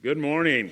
Good morning.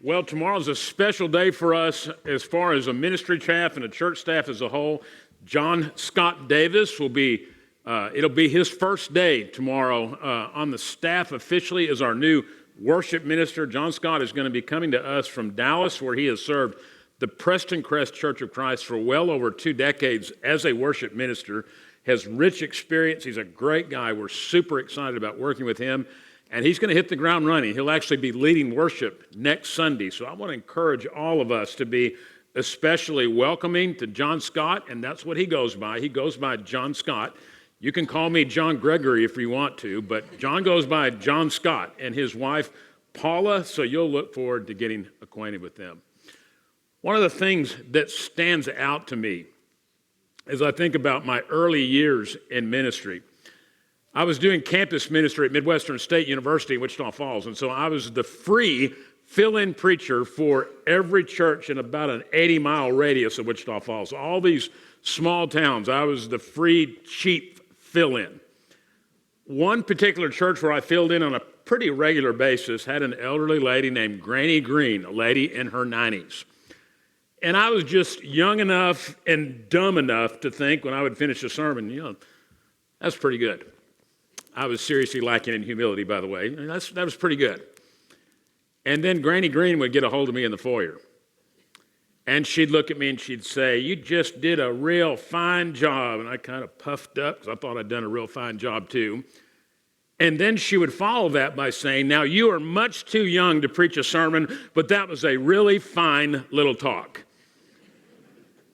Well, tomorrow's a special day for us as far as a ministry staff and a church staff as a whole. John Scott Davis will be, it'll be his first day tomorrow on the staff officially as our new worship minister. John Scott is going to be coming to us from Dallas, where he has served the Preston Crest Church of Christ for well over 2 decades as a worship minister, has rich experience. He's a great guy. We're super excited about working with him. And he's going to hit the ground running. He'll actually be leading worship next Sunday. So I want to encourage all of us to be especially welcoming to John Scott, and that's what he goes by. He goes by John Scott. You can call me John Gregory if you want to, but John goes by John Scott and his wife, Paula, so you'll look forward to getting acquainted with them. One of the things that stands out to me as I think about my early years in ministry, I was doing campus ministry at Midwestern State University in Wichita Falls, and so I was the free fill-in preacher for every church in about an 80-mile radius of Wichita Falls. All these small towns, I was the free, cheap fill-in. One particular church where I filled in on a pretty regular basis had an elderly lady named Granny Green, a lady in her 90s. And I was just young enough and dumb enough to think when I would finish a sermon, that's pretty good. I was seriously lacking in humility, by the way. And that was pretty good. And then Granny Green would get a hold of me in the foyer. And she'd look at me and she'd say, "You just did a real fine job." And I kind of puffed up because I thought I'd done a real fine job too. And then she would follow that by saying, "Now you are much too young to preach a sermon, but that was a really fine little talk."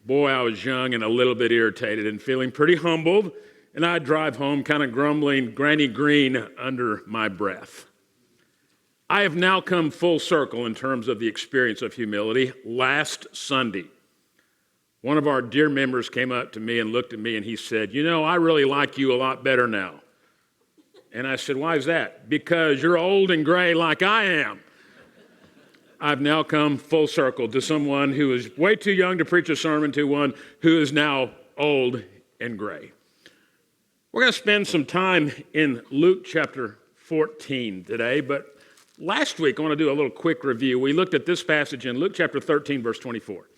Boy, I was young and a little bit irritated and feeling pretty humbled. And I'd drive home kind of grumbling Granny Green under my breath. I have now come full circle in terms of the experience of humility. Last Sunday, one of our dear members came up to me and looked at me and he said, "I really like you a lot better now." And I said, "Why is that?" "Because you're old and gray like I am." I've now come full circle to someone who is way too young to preach a sermon to one who is now old and gray. We're going to spend some time in Luke chapter 14 today, but last week I want to do a little quick review. We looked at this passage in Luke chapter 13, verse 24.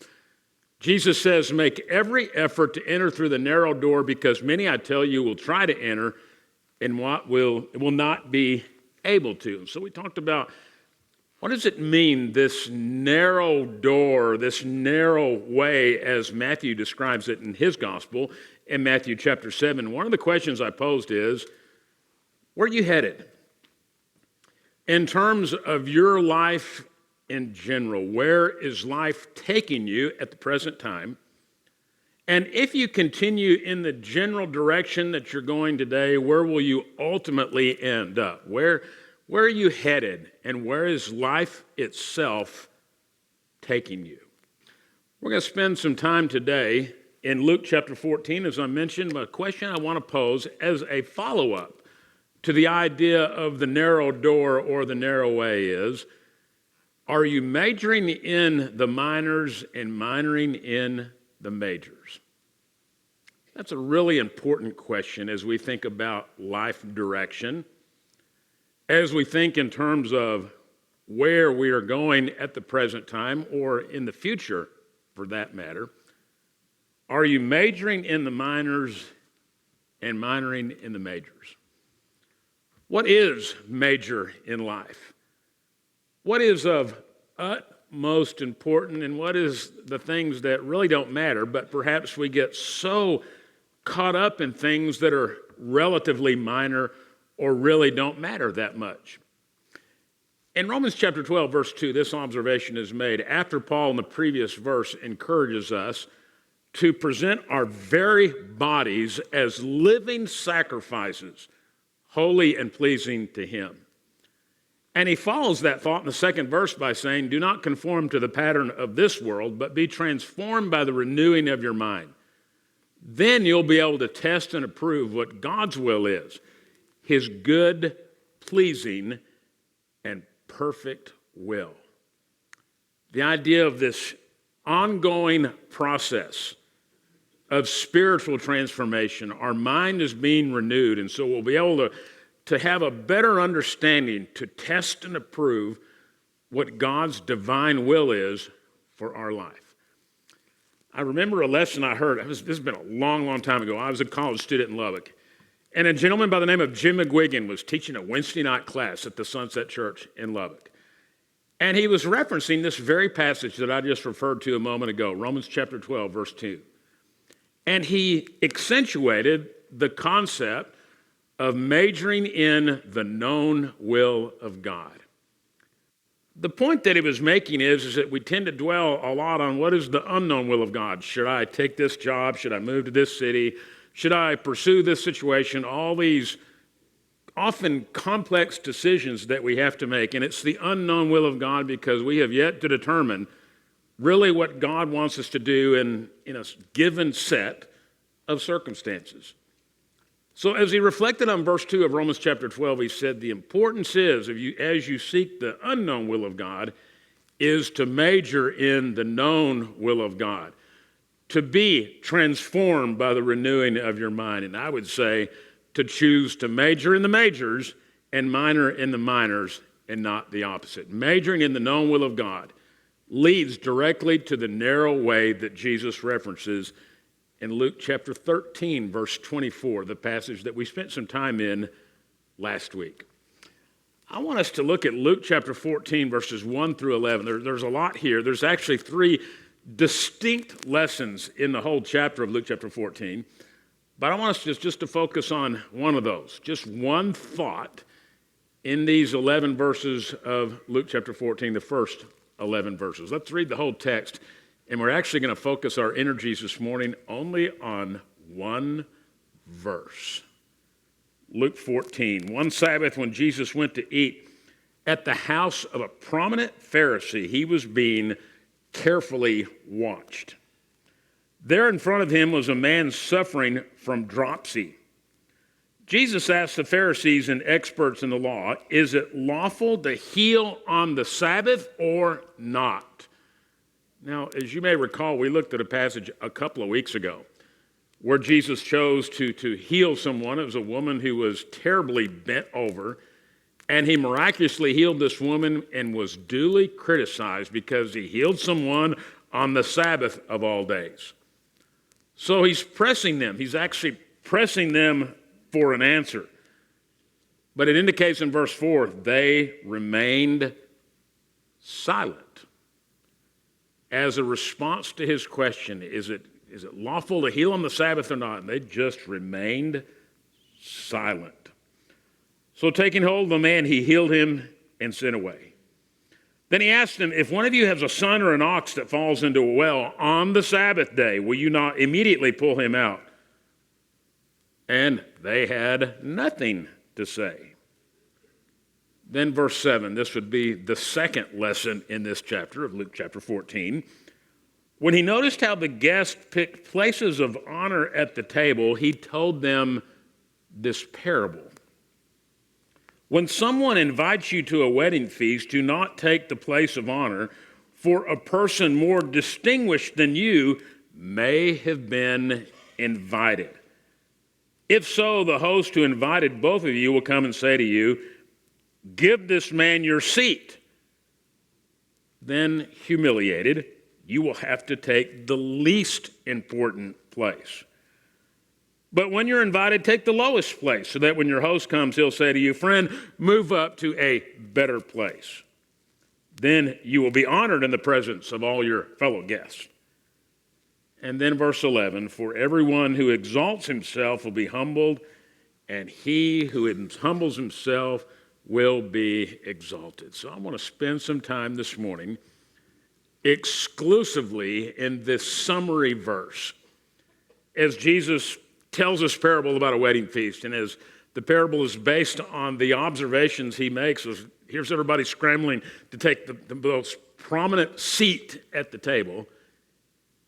Jesus says, "Make every effort to enter through the narrow door, because many, I tell you, will try to enter and will not be able to." So we talked about what does it mean, this narrow door, this narrow way, as Matthew describes it in his gospel in Matthew chapter 7. One of the questions I posed is, where are you headed? In terms of your life in general, where is life taking you at the present time? And if you continue in the general direction that you're going today, where will you ultimately end up? Where are you headed, and where is life itself taking you? We're going to spend some time today in Luke chapter 14, as I mentioned. A question I want to pose as a follow-up to the idea of the narrow door or the narrow way is, are you majoring in the minors and minoring in the majors? That's a really important question as we think about life direction. As we think in terms of where we are going at the present time or in the future, for that matter, are you majoring in the minors and minoring in the majors? What is major in life? What is of utmost importance, and what is the things that really don't matter, but perhaps we get so caught up in things that are relatively minor or really don't matter that much? In Romans chapter 12, verse 2, this observation is made after Paul in the previous verse encourages us to present our very bodies as living sacrifices, holy and pleasing to him. And he follows that thought in the second verse by saying, "Do not conform to the pattern of this world, but be transformed by the renewing of your mind. Then you'll be able to test and approve what God's will is, his good, pleasing, and perfect will." The idea of this ongoing process of spiritual transformation, our mind is being renewed, and so we'll be able to have a better understanding, to test and approve what God's divine will is for our life. I remember a lesson I heard, this has been a long, long time ago. I was a college student in Lubbock, and a gentleman by the name of Jim McGuigan was teaching a Wednesday night class at the Sunset Church in Lubbock. And he was referencing this very passage that I just referred to a moment ago, Romans chapter 12, verse 2. And he accentuated the concept of majoring in the known will of God. The point that he was making is that we tend to dwell a lot on what is the unknown will of God. Should I take this job? Should I move to this city? Should I pursue this situation? All these often complex decisions that we have to make. And it's the unknown will of God because we have yet to determine really what God wants us to do in a given set of circumstances. So as he reflected on verse 2 of Romans chapter 12, he said the importance is, as you seek the unknown will of God, is to major in the known will of God, to be transformed by the renewing of your mind. And I would say to choose to major in the majors and minor in the minors and not the opposite. Majoring in the known will of God leads directly to the narrow way that Jesus references in Luke chapter 13, verse 24, the passage that we spent some time in last week. I want us to look at Luke chapter 14, verses 1 through 11. There's a lot here. There's actually 3 distinct lessons in the whole chapter of Luke chapter 14. But I want us just to focus on one of those, just one thought in these 11 verses of Luke chapter 14, the first 11 verses. Let's read the whole text. And we're actually going to focus our energies this morning only on one verse. Luke 14. One Sabbath when Jesus went to eat at the house of a prominent Pharisee, he was being carefully watched. There in front of him was a man suffering from dropsy. Jesus asked the Pharisees and experts in the law, is it lawful to heal on the Sabbath or not? Now, as you may recall, we looked at a passage a couple of weeks ago where Jesus chose to heal someone. It was a woman who was terribly bent over, and he miraculously healed this woman and was duly criticized because he healed someone on the Sabbath of all days. So he's pressing them. He's actually pressing them for an answer. But it indicates in verse 4, they remained silent. As a response to his question, is it lawful to heal on the Sabbath or not? And they just remained silent. So taking hold of the man, he healed him and sent away. Then he asked him, if one of you has a son or an ox that falls into a well on the Sabbath day, will you not immediately pull him out? And they had nothing to say. Then verse 7, this would be the second lesson in this chapter of Luke chapter 14. When he noticed how the guests picked places of honor at the table, he told them this parable. When someone invites you to a wedding feast, do not take the place of honor, for a person more distinguished than you may have been invited. If so, the host who invited both of you will come and say to you, give this man your seat. Then, humiliated, you will have to take the least important place. But when you're invited, take the lowest place, so that when your host comes, he'll say to you, friend, move up to a better place. Then you will be honored in the presence of all your fellow guests. And then verse 11, for everyone who exalts himself will be humbled, and he who humbles himself will be exalted. So I want to spend some time this morning exclusively in this summary verse. As Jesus tells this parable about a wedding feast, and as the parable is based on the observations he makes, here's everybody scrambling to take the most prominent seat at the table.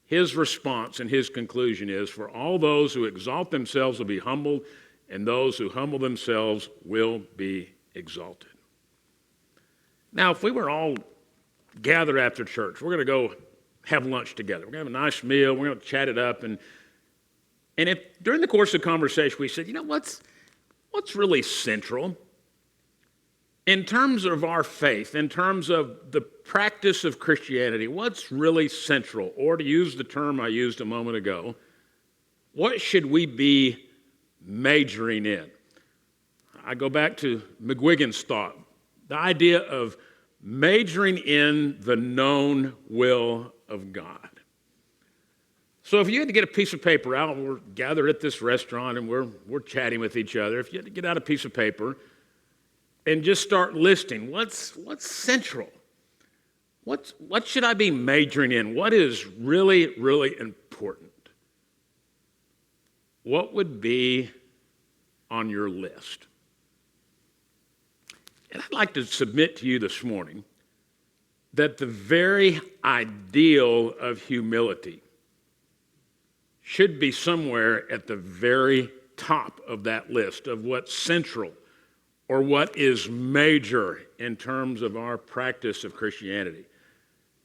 His response and his conclusion is, for all those who exalt themselves will be humbled, and those who humble themselves will be exalted. Now, if we were all gathered after church, we're going to go have lunch together. We're going to have a nice meal. We're going to chat it up. And if during the course of the conversation we said, what's what's really central in terms of our faith, in terms of the practice of Christianity? What's really central? Or to use the term I used a moment ago, what should we be majoring in? I go back to McGuigan's thought, the idea of majoring in the known will of God. So if you had to get a piece of paper out, we're gathered at this restaurant and we're chatting with each other. If you had to get out a piece of paper and just start listing, what's central? What should I be majoring in? What is really, really important? What would be on your list? And I'd like to submit to you this morning that the very ideal of humility should be somewhere at the very top of that list of what's central or what is major in terms of our practice of Christianity.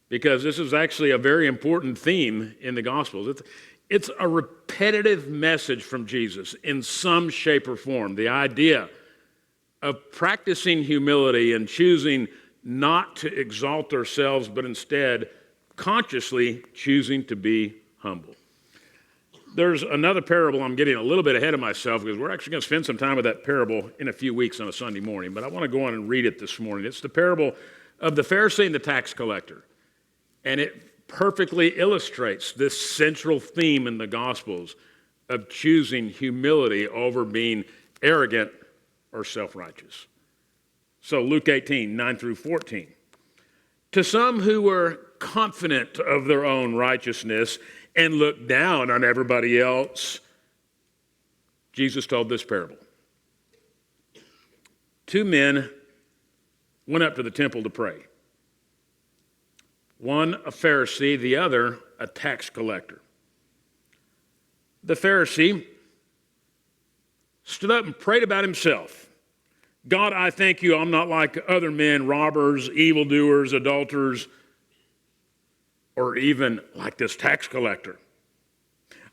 Because this is actually a very important theme in the Gospels. It's a repetitive message from Jesus in some shape or form. The idea of practicing humility and choosing not to exalt ourselves, but instead consciously choosing to be humble. There's another parable. I'm getting a little bit ahead of myself because we're actually going to spend some time with that parable in a few weeks on a Sunday morning, but I want to go on and read it this morning. It's the parable of the Pharisee and the tax collector, and it perfectly illustrates this central theme in the Gospels of choosing humility over being arrogant or self-righteous. So Luke 18, 9 through 14. To some who were confident of their own righteousness and looked down on everybody else, Jesus told this parable. Two men went up to the temple to pray. One a Pharisee, the other a tax collector. The Pharisee stood up and prayed about himself. God, I thank you, I'm not like other men, robbers, evildoers, adulterers, or even like this tax collector.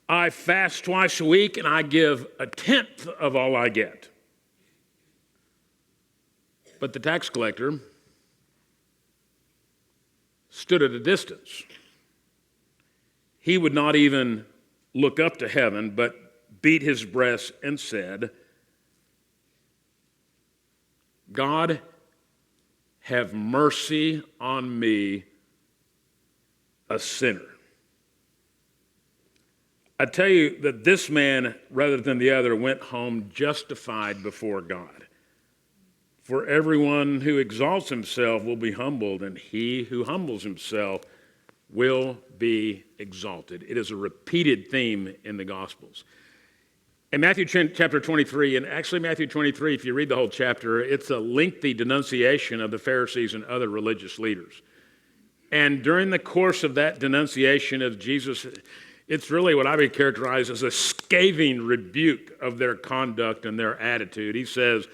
I fast twice a week and I give a tenth of all I get. But the tax collector stood at a distance. He would not even look up to heaven, but beat his breast and said, God, have mercy on me, a sinner. I tell you that this man, rather than the other, went home justified before God. For everyone who exalts himself will be humbled, and he who humbles himself will be exalted. It is a repeated theme in the Gospels. In Matthew chapter 23, and actually Matthew 23, if you read the whole chapter, it's a lengthy denunciation of the Pharisees and other religious leaders. And during the course of that denunciation of Jesus, it's really what I would characterize as a scathing rebuke of their conduct and their attitude. He says,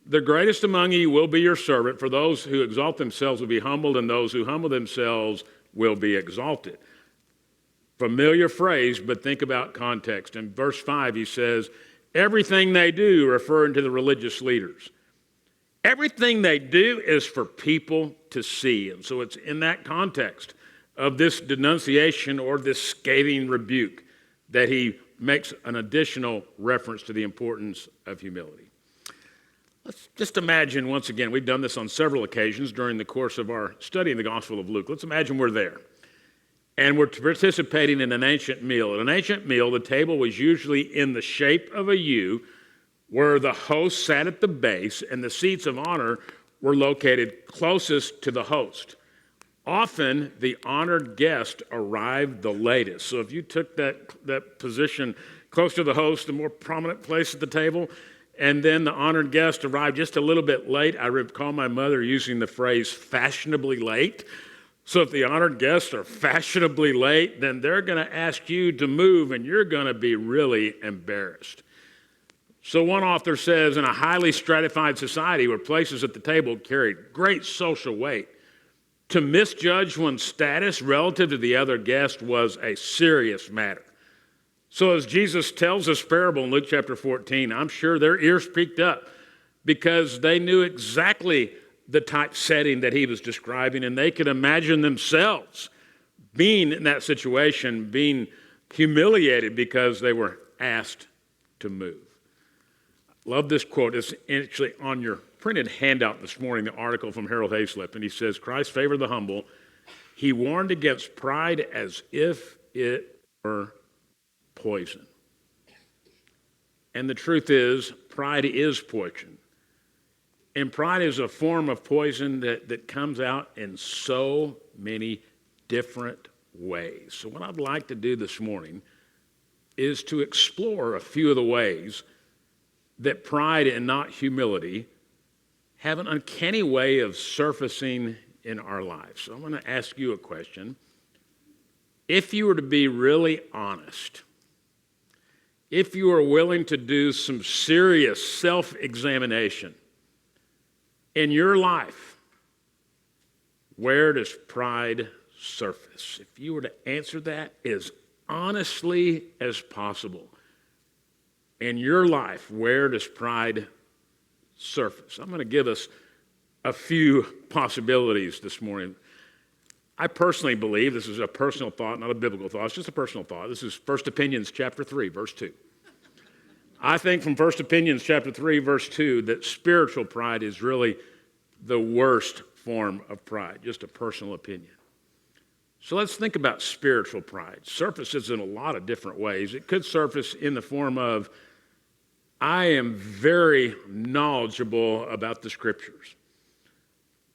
the greatest among you will be your servant, for those who exalt themselves will be humbled, and those who humble themselves will be exalted. Familiar phrase, but think about context. In verse 5, he says, everything they do, referring to the religious leaders, everything they do is for people to see. And so it's in that context of this denunciation or this scathing rebuke that he makes an additional reference to the importance of humility. Let's just imagine, once again, we've done this on several occasions during the course of our study in the Gospel of Luke. Let's imagine we're there. And we're participating in an ancient meal. At an ancient meal, the table was usually in the shape of a U, where the host sat at the base, and the seats of honor were located closest to the host. Often, the honored guest arrived the latest. So if you took that position close to the host, the more prominent place at the table, and then the honored guest arrived just a little bit late, I recall my mother using the phrase fashionably late. So if the honored guests are fashionably late, then they're going to ask you to move, and you're going to be really embarrassed. So one author says, in a highly stratified society where places at the table carried great social weight, to misjudge one's status relative to the other guest was a serious matter. So as Jesus tells this parable in Luke chapter 14, I'm sure their ears peaked up because they knew exactly the type setting that he was describing, and they could imagine themselves being in that situation, being humiliated because they were asked to move. Love this quote. It's actually on your printed handout this morning, the article from Harold Hayslip, and he says, Christ favored the humble. He warned against pride as if it were poison. And the truth is, pride is poison. And pride is a form of poison that comes out in so many different ways. So what I'd like to do this morning is to explore a few of the ways that pride and not humility have an uncanny way of surfacing in our lives. So I'm going to ask you a question. If you were to be really honest, if you are willing to do some serious self-examination in your life, where does pride surface? If you were to answer that as honestly as possible, in your life, where does pride surface? I'm going to give us a few possibilities this morning. I personally believe, this is a personal thought, not a biblical thought, it's just a personal thought. This is 1 Opinions chapter 3, verse 2. I think from 1 Opinions chapter 3, verse 2, that spiritual pride is really the worst form of pride, just a personal opinion. So let's think about spiritual pride. Surfaces in a lot of different ways. It could surface in the form of, I am very knowledgeable about the Scriptures.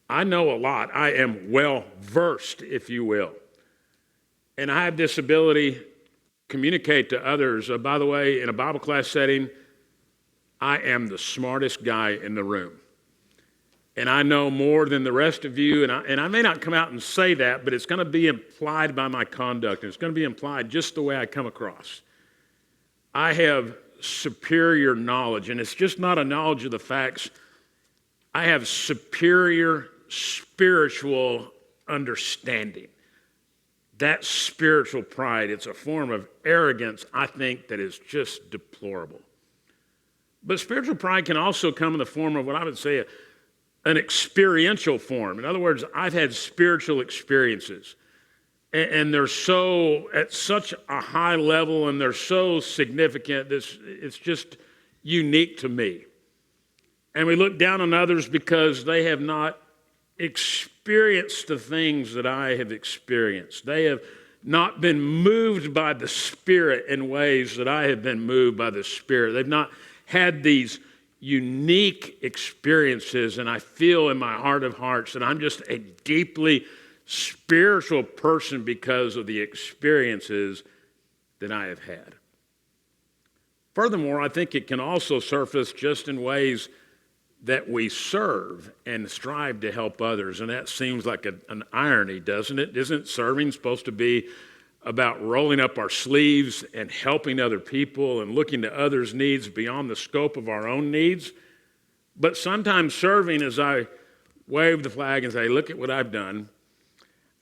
I know a lot. I am well versed, if you will. And I have this ability to communicate to others. By the way, in a Bible class setting, I am the smartest guy in the room. And I know more than the rest of you. And I may not come out and say that, but it's going to be implied by my conduct. And it's going to be implied just the way I come across. I have superior knowledge. And it's just not a knowledge of the facts. I have superior spiritual understanding. That spiritual pride, it's a form of arrogance, I think, that is just deplorable. But spiritual pride can also come in the form of what I would say an experiential form. In other words, I've had spiritual experiences, and they're so at such a high level, and they're so significant. It's just unique to me. And we look down on others because they have not experienced the things that I have experienced. They have not been moved by the Spirit in ways that I have been moved by the Spirit. They've not had these unique experiences, and I feel in my heart of hearts that I'm just a deeply spiritual person because of the experiences that I have had. Furthermore, I think it can also surface just in ways that we serve and strive to help others. And that seems like an irony, doesn't it? Isn't serving supposed to be about rolling up our sleeves and helping other people and looking to others' needs beyond the scope of our own needs? But sometimes serving, as I wave the flag and say, look at what I've done.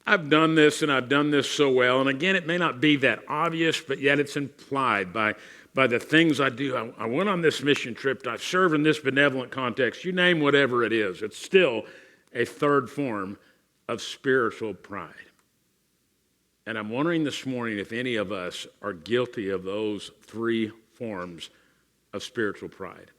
I've done this and I've done this so well. And again, it may not be that obvious, but yet it's implied by the things I do. I went on this mission trip. I've served in this benevolent context. You name whatever it is. It's still a third form of spiritual pride. And I'm wondering this morning if any of us are guilty of those three forms of spiritual pride.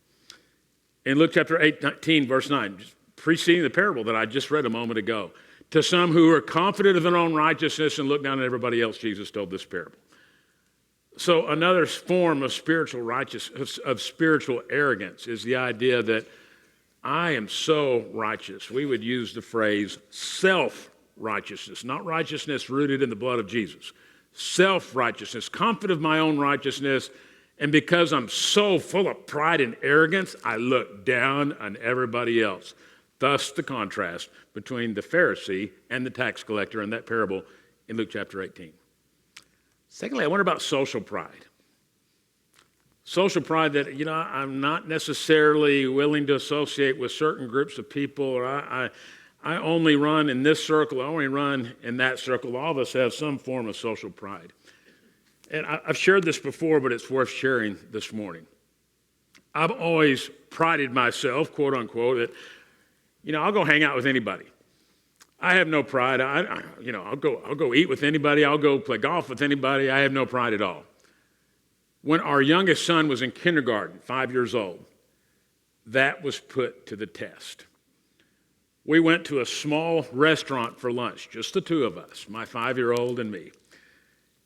In Luke chapter 18, verse 9, preceding the parable that I just read a moment ago, to some who are confident of their own righteousness and look down at everybody else, Jesus told this parable. So another form of spiritual spiritual arrogance is the idea that I am so righteous. We would use the phrase self-righteousness, not righteousness rooted in the blood of Jesus. Self-righteousness, confident of my own righteousness, and because I'm so full of pride and arrogance, I look down on everybody else. Thus the contrast between the Pharisee and the tax collector in that parable in Luke chapter 18. Secondly, I wonder about social pride. Social pride that, I'm not necessarily willing to associate with certain groups of people, or I only run in this circle, I only run in that circle. All of us have some form of social pride. and I've shared this before, but it's worth sharing this morning. I've always prided myself, quote unquote, that, I'll go hang out with anybody. I have no pride. I'll go eat with anybody. I'll go play golf with anybody. I have no pride at all. When our youngest son was in kindergarten, 5 years old, that was put to the test. We went to a small restaurant for lunch, just the two of us, my 5-year-old and me.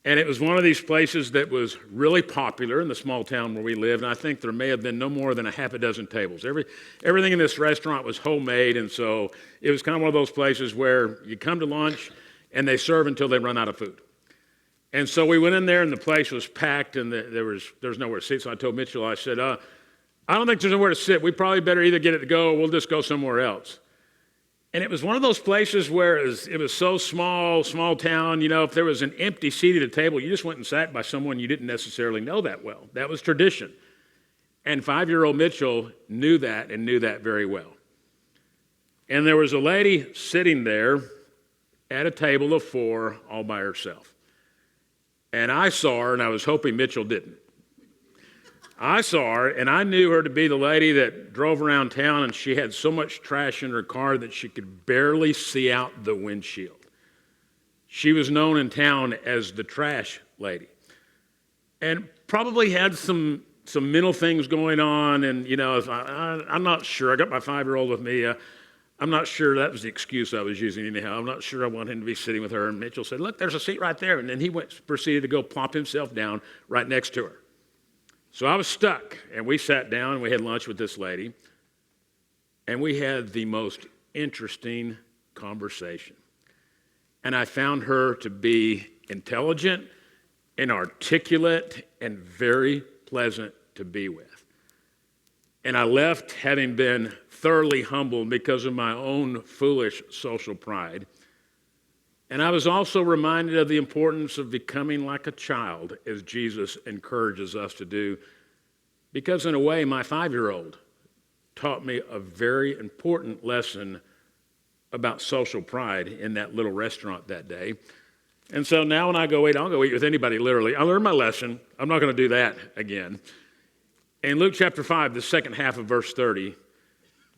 And it was one of these places that was really popular in the small town where we lived, and I think there may have been no more than a half a dozen tables. Everything in this restaurant was homemade, and so it was kind of one of those places where you come to lunch and they serve until they run out of food. And so we went in there, and the place was packed, and there was nowhere to sit. So I told Mitchell, I said, I don't think there's nowhere to sit. We probably better either get it to go or we'll just go somewhere else. And it was one of those places where it was so small town, if there was an empty seat at a table, you just went and sat by someone you didn't necessarily know that well. That was tradition. And 5-year-old Mitchell knew that and knew that very well. And there was a lady sitting there at a table of 4 all by herself. And I saw her, and I was hoping Mitchell didn't. I saw her, and I knew her to be the lady that drove around town, and she had so much trash in her car that she could barely see out the windshield. She was known in town as the trash lady, and probably had some mental things going on, and, I'm not sure. I got my 5-year-old with me. I'm not sure that was the excuse I was using anyhow. I'm not sure I want him to be sitting with her. And Mitchell said, look, there's a seat right there. And then he proceeded to go plop himself down right next to her. So I was stuck, and we sat down, and we had lunch with this lady, and we had the most interesting conversation. And I found her to be intelligent and articulate and very pleasant to be with. And I left having been thoroughly humbled because of my own foolish social pride. And I was also reminded of the importance of becoming like a child, as Jesus encourages us to do, because in a way, my 5-year-old taught me a very important lesson about social pride in that little restaurant that day. And so now when I go eat, I'll go eat with anybody, literally. I learned my lesson. I'm not going to do that again. In Luke chapter 5, the second half of verse 30,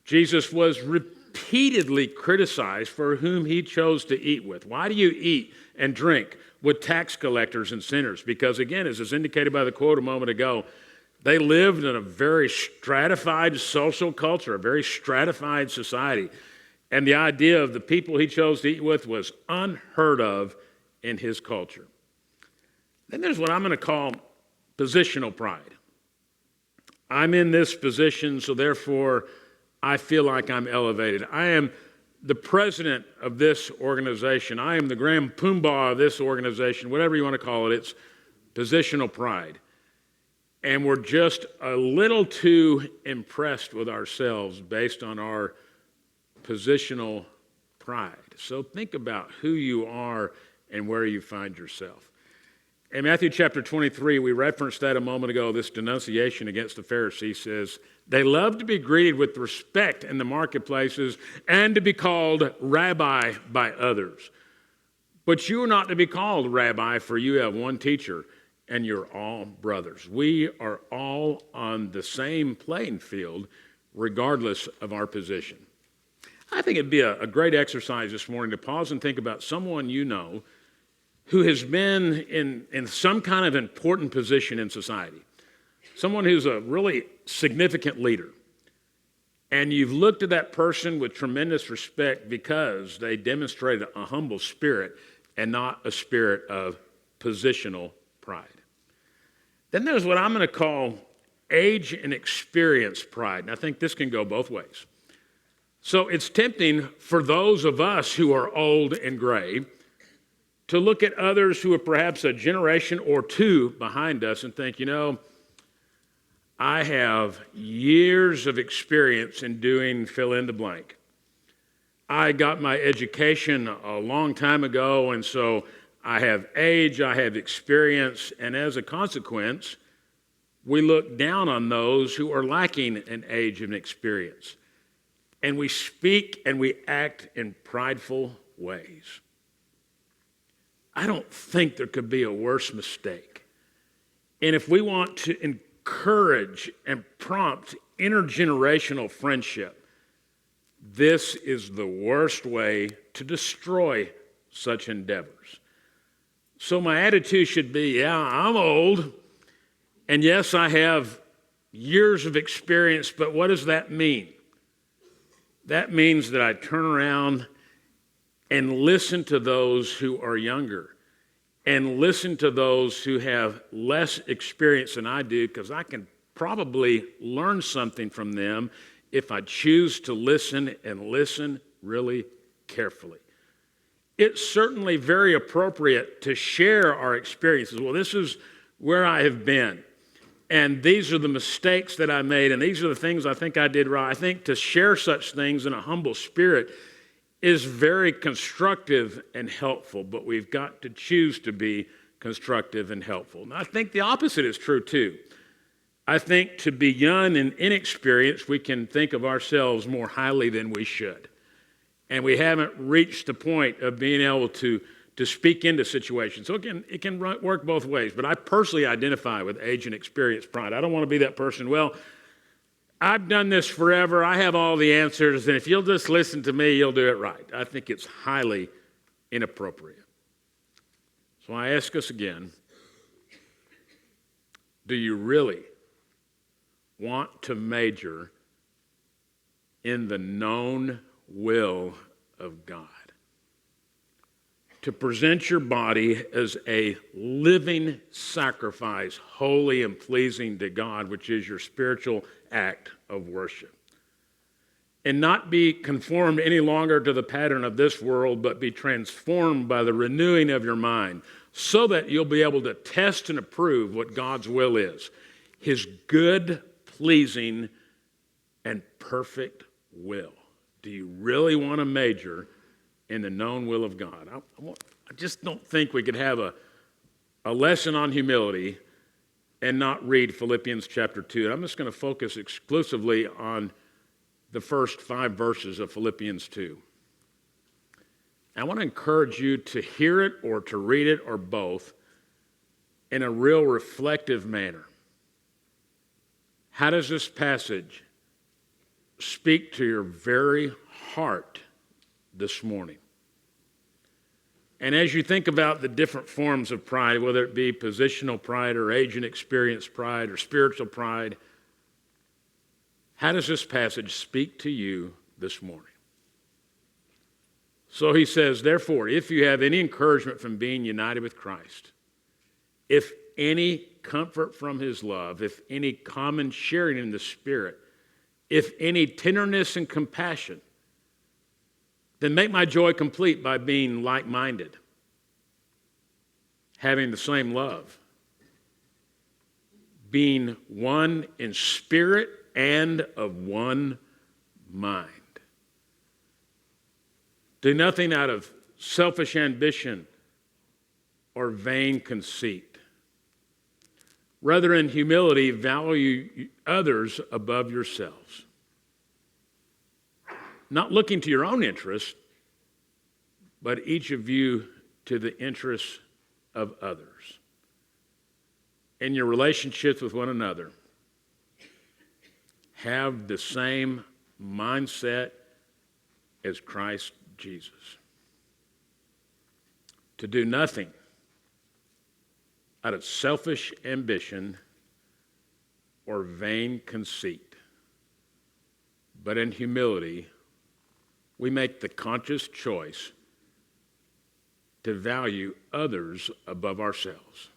Jesus was repeatedly criticized for whom he chose to eat with. Why do you eat and drink with tax collectors and sinners? Because again, as is indicated by the quote a moment ago, they lived in a very stratified social culture, a very stratified society. And the idea of the people he chose to eat with was unheard of in his culture. Then there's what I'm going to call positional pride. I'm in this position, so therefore I feel like I'm elevated. I am the president of this organization. I am the grand poobah of this organization, whatever you want to call it. It's positional pride. And we're just a little too impressed with ourselves based on our positional pride. So think about who you are and where you find yourself. In Matthew chapter 23, we referenced that a moment ago, this denunciation against the Pharisees says, they love to be greeted with respect in the marketplaces and to be called rabbi by others. But you are not to be called rabbi, for you have one teacher, and you're all brothers. We are all on the same playing field, regardless of our position. I think it'd be a great exercise this morning to pause and think about someone you know who has been in some kind of important position in society, someone who's a really significant leader. And you've looked at that person with tremendous respect because they demonstrated a humble spirit and not a spirit of positional pride. Then there's what I'm going to call age and experience pride. And I think this can go both ways. So it's tempting for those of us who are old and gray to look at others who are perhaps a generation or two behind us and think, I have years of experience in doing fill in the blank. I got my education a long time ago, and so I have age, I have experience, and as a consequence, we look down on those who are lacking in age and experience. And we speak and we act in prideful ways. I don't think there could be a worse mistake And if we want to encourage and prompt intergenerational friendship, this is the worst way to destroy such endeavors. So my attitude should be, yeah, I'm old, and yes, I have years of experience, but what does that mean? That means that I turn around and listen to those who are younger and listen to those who have less experience than I do, because I can probably learn something from them if I choose to listen and listen really carefully. It's certainly very appropriate to share our experiences. Well, this is where I have been, and these are the mistakes that I made, and these are the things I think I did right. I think to share such things in a humble spirit is very constructive and helpful, but we've got to choose to be constructive and helpful. And I think the opposite is true too. I think to be young and inexperienced, we can think of ourselves more highly than we should. And we haven't reached the point of being able to speak into situations. So it can work both ways, but I personally identify with age and experience pride. I don't want to be that person, well, I've done this forever, I have all the answers, and if you'll just listen to me, you'll do it right. I think it's highly inappropriate. So I ask us again, do you really want to major in the known will of God? To present your body as a living sacrifice, holy and pleasing to God, which is your spiritual act of worship. And not be conformed any longer to the pattern of this world, but be transformed by the renewing of your mind, so that you'll be able to test and approve what God's will is, His good, pleasing, and perfect will. Do you really want to major in the known will of God? I just don't think we could have a lesson on humility and not read Philippians chapter 2. I'm just going to focus exclusively on the first 5 verses of Philippians 2. I want to encourage you to hear it or to read it or both in a real reflective manner. How does this passage speak to your very heart this morning? And as you think about the different forms of pride, whether it be positional pride or age and experience pride or spiritual pride, how does this passage speak to you this morning? So he says, therefore, if you have any encouragement from being united with Christ, if any comfort from his love, if any common sharing in the Spirit, if any tenderness and compassion, then make my joy complete by being like-minded, having the same love, being one in spirit and of one mind. Do nothing out of selfish ambition or vain conceit. Rather, in humility, value others above yourselves. Not looking to your own interests, but each of you to the interests of others. In your relationships with one another, have the same mindset as Christ Jesus. To do nothing out of selfish ambition or vain conceit, but in humility, we make the conscious choice to value others above ourselves,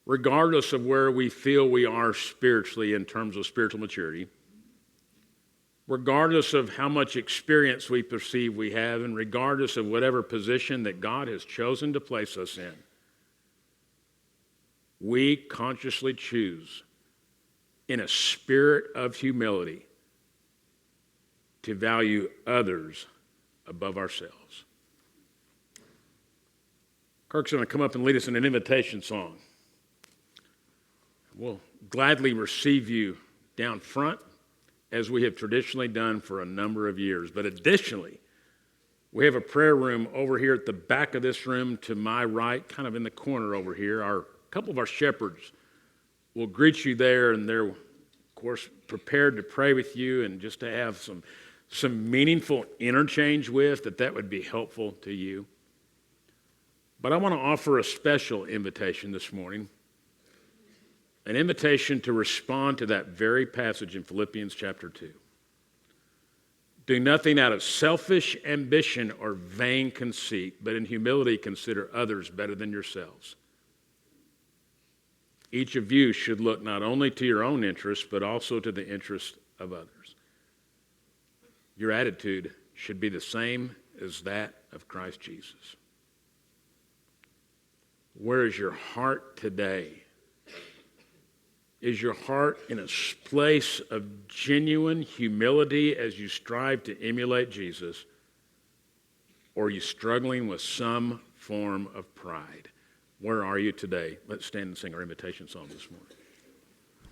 regardless of where we feel we are spiritually in terms of spiritual maturity, regardless of how much experience we perceive we have, and regardless of whatever position that God has chosen to place us in. We consciously choose, in a spirit of humility, to value others above ourselves. Kirk's going to come up and lead us in an invitation song. We'll gladly receive you down front, as we have traditionally done for a number of years. But additionally, we have a prayer room over here at the back of this room to my right, kind of in the corner over here. Our couple of our shepherds will greet you there, and they're, of course, prepared to pray with you and just to have some meaningful interchange with, that would be helpful to you. But I want to offer a special invitation this morning, an invitation to respond to that very passage in Philippians chapter 2. Do nothing out of selfish ambition or vain conceit, but in humility consider others better than yourselves. Each of you should look not only to your own interests, but also to the interests of others. Your attitude should be the same as that of Christ Jesus. Where is your heart today? Is your heart in a place of genuine humility as you strive to emulate Jesus? Or are you struggling with some form of pride? Where are you today? Let's stand and sing our invitation song this morning.